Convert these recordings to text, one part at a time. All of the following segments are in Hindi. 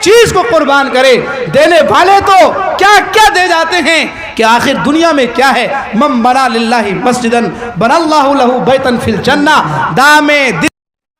चीज़ को कुर्बान करे। देने वाले तो क्या क्या दे जाते हैं कि आखिर दुनिया में क्या है। मम बना लिल्लाहि मस्जिदन बनल्लाहु लहू बैतन फिल जन्ना दामे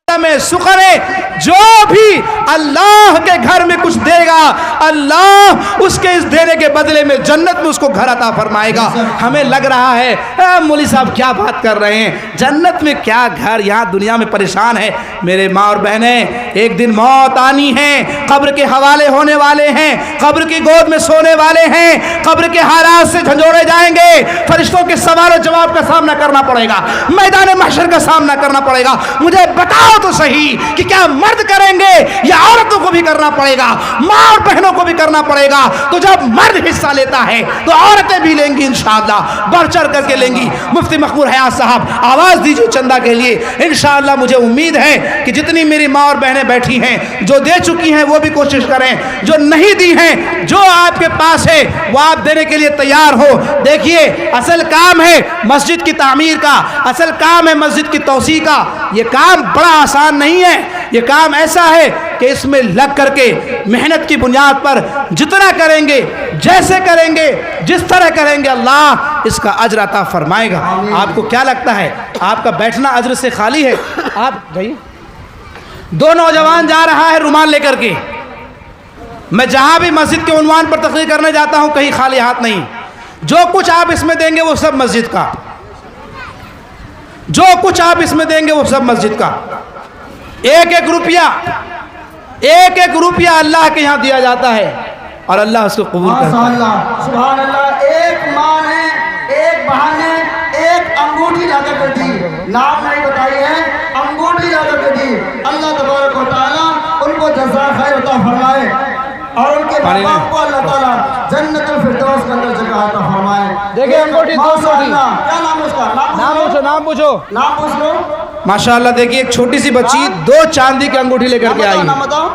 में सुखरे। जो भी अल्लाह के घर में कुछ देगा अल्लाह उसके इस देने के बदले में जन्नत में उसको घर अता फरमाएगा। हमें लग रहा है मौलवी साहब क्या बात कर रहे हैं, जन्नत में क्या घर, यहाँ दुनिया में परेशान है। मेरे माँ और बहनें, एक दिन मौत आनी है, कब्र के हवाले होने वाले हैं, कब्र की गोद में सोने वाले हैं, कब्र के हालात से झंझोड़े जाएंगे, फरिश्तों के सवाल और जवाब का सामना करना पड़ेगा, मैदान महशर का सामना करना पड़ेगा। मुझे बताओ तो सही कि क्या मर्द करेंगे या औरतों को भी करना पड़ेगा, माँ और बहनों को भी करना पड़ेगा। तो जब मर्द हिस्सा लेता है तो औरतें भी लेंगी, इंशाअल्लाह बढ़ चढ़ करके लेंगी। मुफ्ती मखबूल हयात साहब आवाज दीजिए चंदा के लिए। इंशाअल्लाह मुझे उम्मीद है कि जितनी मेरी माँ और बहनें बैठी हैं, जो दे चुकी हैं वो भी कोशिश करें, जो नहीं दी हैं, जो आपके पास है वो आप देने के लिए तैयार हो। देखिए असल काम है मस्जिद की तामीर का, असल काम है मस्जिद की तौसी का। ये काम बड़ा आसान नहीं है, ये काम ऐसा है कि इसमें लग करके मेहनत की बुनियाद पर जितना करेंगे, जैसे करेंगे, जिस तरह करेंगे अल्लाह इसका अज्र अता फरमाएगा। आपको क्या लगता है आपका बैठना अज्र से खाली है? आप जाइए। दो नौजवान जा रहा है रुमाल लेकर के। मैं जहां भी मस्जिद के उन्वान पर तकरीर करने जाता हूं कहीं खाली हाथ नहीं। जो कुछ आप इसमें देंगे वो सब मस्जिद का, जो कुछ आप इसमें देंगे वो सब मस्जिद का। एक एक रुपया अल्लाह के यहाँ दिया जाता है और अल्लाह उसको कबूल करता है। सुभान अल्लाह। एक माँ ने, एक बहन ने एक अंगूठी लाकर के दी, नाम नहीं बताई है, अंगूठी लाकर के दी। अल्लाह तबारक व तआला उनको जज़ा खैर अता फरमाए और उनके बाप को अल्लाह ताला जन्नतुल फिरदौस के अंदर जगह अता फरमाए। देखिए अंगूठी, दो अंगूठी। क्या नाम है उसका? नाम पूछो। नाम पूछ लो। माशाअल्लाह देखिए एक छोटी सी बच्ची दो चांदी की अंगूठी लेकर के आई। नाम बताओ।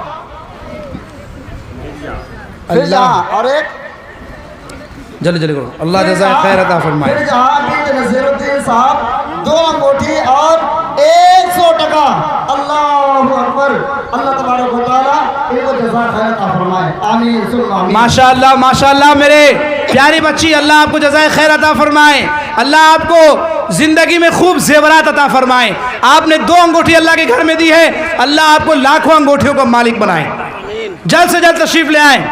अल्लाह और एक जल्दी जल्दी करो, अल्लाह जज़ाए खैर अता फरमाए। नज़ीरुद्दीन साहब दो अंगूठी और 100 टका। अल्लाहु अकबर। अल्लाह तबारक व तआला इनको जज़ा खैर अता फरमाए। आमीन सुम्मा आमीन। माशाअल्लाह माशाअल्लाह मेरे प्यारी बच्ची, अल्लाह आपको जज़ाए खैर अता फरमाए, अल्लाह आपको जिंदगी में खूब जेवरात अता फरमाए। आपने दो अंगूठी अल्लाह के घर में दी है, अल्लाह आपको लाखों अंगूठियों का मालिक बनाए। जल्द से जल्द तशरीफ ले आए,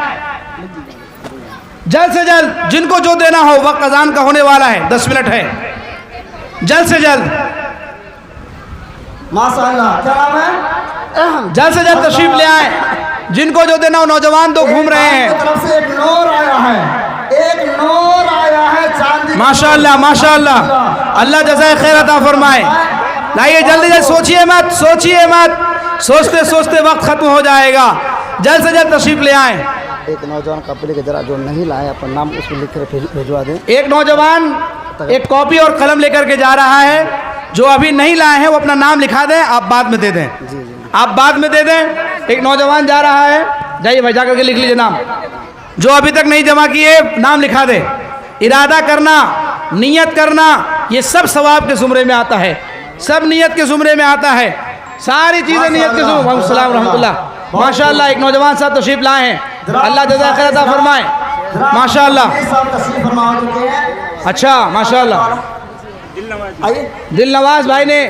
जल्द से जल्द। जिनको जो देना हो, वक्त अजान का होने वाला है, 10 मिनट है, जल्द से जल्द। माशाअल्लाह। क्या नाम है? जल्द से जल्द तशरीफ ले आए, जिनको जो देना हो। नौजवान तो घूम रहे हैं। तरफ से एक नूर आया है, एक नूर आया है चांदी। माशाअल्लाह माशाअल्लाह, अल्लाह जज़ाए खैर अता फरमाए। लाइए जल्दी जल्दी, सोचिए मत, सोचिए मत, सोचते सोचते वक्त खत्म हो जाएगा। जल्द से जल्द तशरीफ ले आए। एक नौजवान कपड़े के जरा जो नहीं लाए अपन नाम उसको लिख कर भिजवा दें। एक नौजवान एक कॉपी और कलम लेकर के जा रहा है, जो अभी नहीं लाए हैं वो अपना नाम लिखा दें, आप बाद में दे दें। आप बाद में दे दें। एक नौजवान जा रहा है, जाइए भाई, जा करके लिख लीजिए नाम। जो अभी तक नहीं जमा किए नाम लिखा दे। इरादा करना, नियत करना, ये सब सवाब के ज़ुमरे में आता है, सब नियत के ज़ुमरे में आता है, सारी चीज़ें नियत के ज़ुमरे। वालेकुम सलाम रहमतुल्लाह। माशाअल्लाह एक नौजवान साहब तशरीफ लाए हैं, अल्लाह जज़ा खैर अता फरमाए। माशाअल्लाह। अच्छा माशाअल्लाह। दिल नवाज भाई ने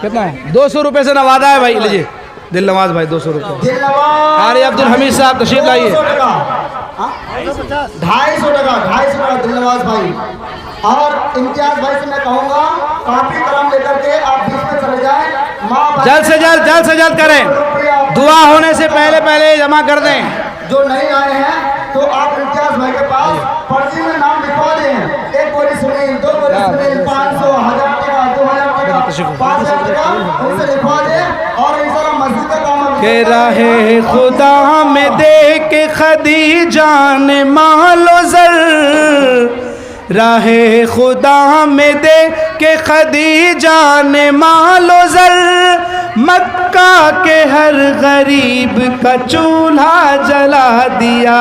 कितना है? 200 रुपये से नवाजा है भाई, लीजिए दिल नवाज भाई 200 रुपये। अरे अब्दुल हमीद साहब तशरीफ लाइए। 250 टका दिल नवाज भाई। और इम्तियाज भाई से मैं कहूँगा कॉपी कलम लेकर के आप बीच में चले जाएं। जल्द से जल्द करें, दुआ होने से पहले जमा कर दें। जो नहीं आए हैं तो आप इम्तियाज भाई के पास पर्ची में नाम लिखवा दें। एक बोरी सुनील, दो बोरी सुनील, 500, 1000 टका, 2000 टका, 5000 टका उनसे लिखवा दें और इंशाल्लाह मस्जिद का काम के राहे खुदा में दे के खदीजा ने मालो ज़र, राहे खुदा में दे के खदीजा ने मालो ज़र, मक्का के हर गरीब का चूल्हा जला दिया।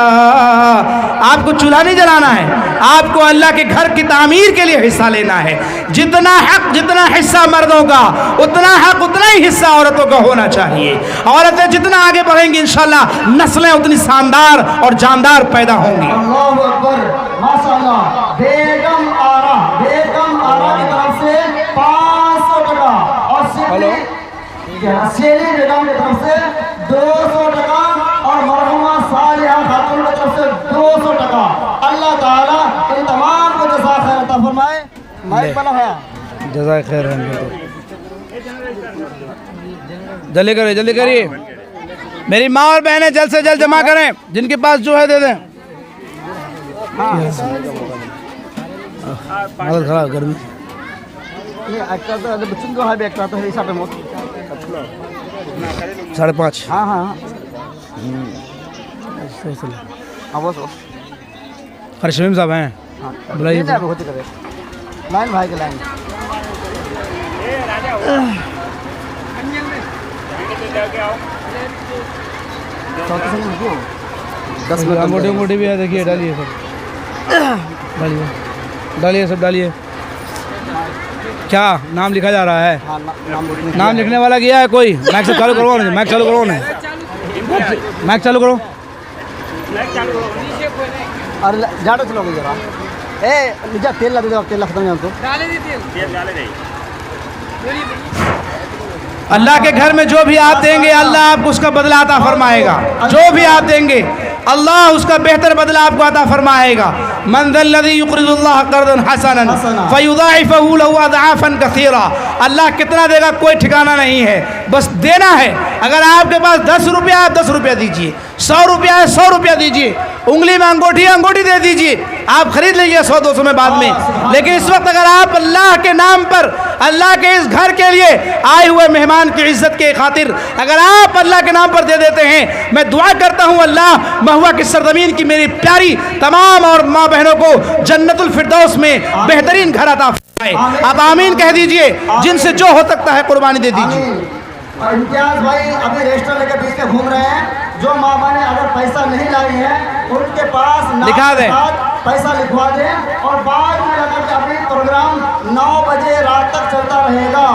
आपको चूल्हा नहीं जलाना है, आपको अल्लाह के घर की तामीर के लिए हिस्सा लेना है। जितना हक, जितना हिस्सा मर्दों का, उतना हक, उतना ही हिस्सा औरतों का होना चाहिए। औरतें जितना आगे बढ़ेंगी इंशाल्लाह नस्लें उतनी शानदार और जानदार पैदा होंगी। अल्लाहु अकबर, माशाअल्लाह। बेगम आरा की तरफ से 500 टका और सेली बेगम की तरफ से 200 टका और मरहुमा सालिहा खातून की तरफ से 200 टका। अल्लाह ताला इन तमाम को जज़ा खैर अता फरमाए। माइक बना है, जज़ा खैर। जल्दी करिए, जल्दी करिए। मेरी माँ और बहनें जल्द से जल्द जमा करें, जिनके पास जो है दे दें। खराब गर्मी साढ़े 5। हाँ हाँ अरे शमीम साहब हैं, बुलाइए। लाइन भाई के लाइन मोटी मोटी भी है, देखिए। डालिए सब, डालिए डालिए सब डालिए। क्या नाम लिखा जा रहा है? नाम लिखने वाला गया है कोई? माइक से चालू करो ना, माइक चालू करो ना, माइक चालू करो। अरे ज़्यादा चलोगे जरा। ए निजा तेल ला दे दो, तेल खत्म तो डाले दे तेल डाले दे। अल्लाह के घर में जो भी आप देंगे अल्लाह आपको उसका बदला अता फरमाएगा। जो भी आप देंगे अल्लाह उसका बेहतर बदला आपको अता फरमाएगा। मन ज़ल्लज़ी युक़रिज़ुल्लाह क़र्ज़न हसनन फ़युज़ाइफ़हु लहु अज़आफ़न कसीरा। अल्लाह कितना देगा कोई ठिकाना नहीं है, बस देना है। अगर आपके पास 10 रुपया है, 10 रुपया दीजिए। 100 रुपया है, 100 रुपया दीजिए। उंगली में अंगूठी, अंगूठी दे दीजिए। आप खरीद लीजिए 100-200 में बाद में। लेकिन इस वक्त अगर आप अल्लाह के नाम पर, अल्लाह के इस घर के लिए आए हुए मेहमान की इज्जत के खातिर अगर आप अल्लाह के नाम पर दे देते हैं, मैं दुआ करता हूँ अल्लाह महुआ की सरजमीन की मेरी प्यारी तमाम और माँ बहनों को जन्नतुल फिरदौस में बेहतरीन घर अता फरमाए। आप आमीन कह दीजिए। जिनसे जो हो सकता है कुर्बानी दे दीजिए। इम्तियाज भाई अभी रजिस्टर लेकर बीच में घूम रहे हैं। जो मामा ने अगर पैसा नहीं लाई है उनके पास लिखा दें, पैसा लिखवा दें और बाद में अगर अभी प्रोग्राम 9 बजे रात तक चलता रहेगा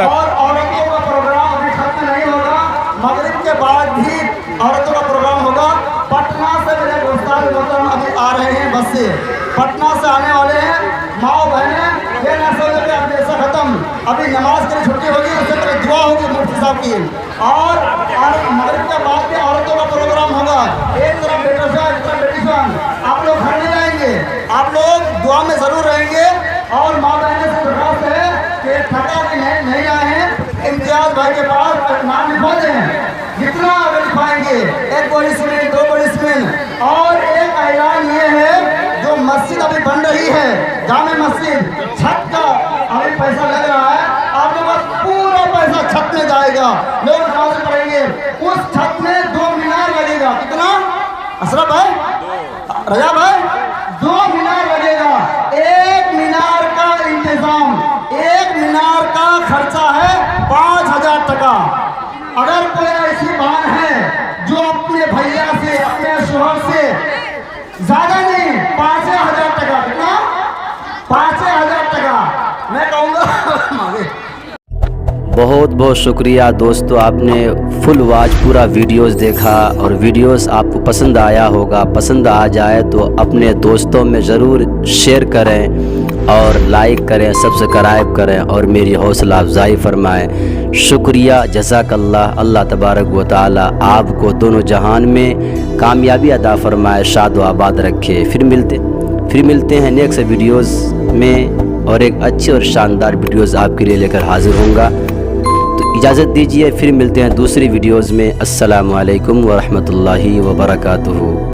और औरतों का प्रोग्राम अभी खत्म नहीं होगा। मगरिब के बाद भी औरतों का प्रोग्राम होगा। पटना से मेरे दोस्तान मोहतरम अभी आ रहे हैं बस से, पटना से आने वाले हैं। माओ बहनें ये ना सोचे कि अब ऐसा खत्म, अभी नमाज के लिए छुट्टी होगी, उससे पहले दुआ होगी मुफ्ती साहब की। और मगरिब के बाद भी औरतों का प्रोग्राम होगा। एक तरफ बेटा साहब, एक तरफ बेटी साहब। आप लोग घर नहीं आएंगे, आप लोग दुआ में ज़रूर रहेंगे। और माँ बहने से दरख्वास्त है कि थका के नहीं आए हैं, इम्तियाज भाई के पास नाम लिखवा दें। जितना अगर लिखवाएंगे, 1 पुलिसमैन, 2 पुलिसमैन। और एक ऐलान ये है, जो मस्जिद अभी बन रही है, जामे मस्जिद, छत का अभी पैसा लग रहा है। आप लोगों का पूरा पैसा छत में जाएगा। लोग कहाँ से पढ़ेंगे? उस छत में 2 मीनार लगेगा। कितना अशरफ भाई, रजा भाई? 2 मीनार लगेगा। एक मीनार का इंतजाम, एक मीनार का खर्चा है 5000 टका। अगर कोई ऐसी बहन है जो अपने भैया से, अपने शोहर से ज्यादा नहीं, 5000 टका, कितना? 5000 टका मैं कहूँगा मांगे। बहुत बहुत शुक्रिया दोस्तों, आपने फुल वॉच पूरा वीडियोस देखा और वीडियोस आपको पसंद आया होगा। पसंद आ जाए तो अपने दोस्तों में ज़रूर शेयर करें और लाइक करें, सब्सक्राइब करें और मेरी हौसला अफजाई फरमाएं। शुक्रिया, जज़ाकल्लाह। अल्लाह तबारक व तआला आपको दोनों जहान में कामयाबी अता फरमाए, शाद व आबाद रखे। फिर मिलते हैं नेक्स्ट वीडियोज़ में और एक अच्छे और शानदार वीडियोज़ आपके लिए लेकर हाजिर होऊंगा। तो इजाज़त दीजिए, फिर मिलते हैं दूसरी वीडियोज़ में। अस्सलामु अलैकुम व रहमतुल्लाहि व बरकातुहू।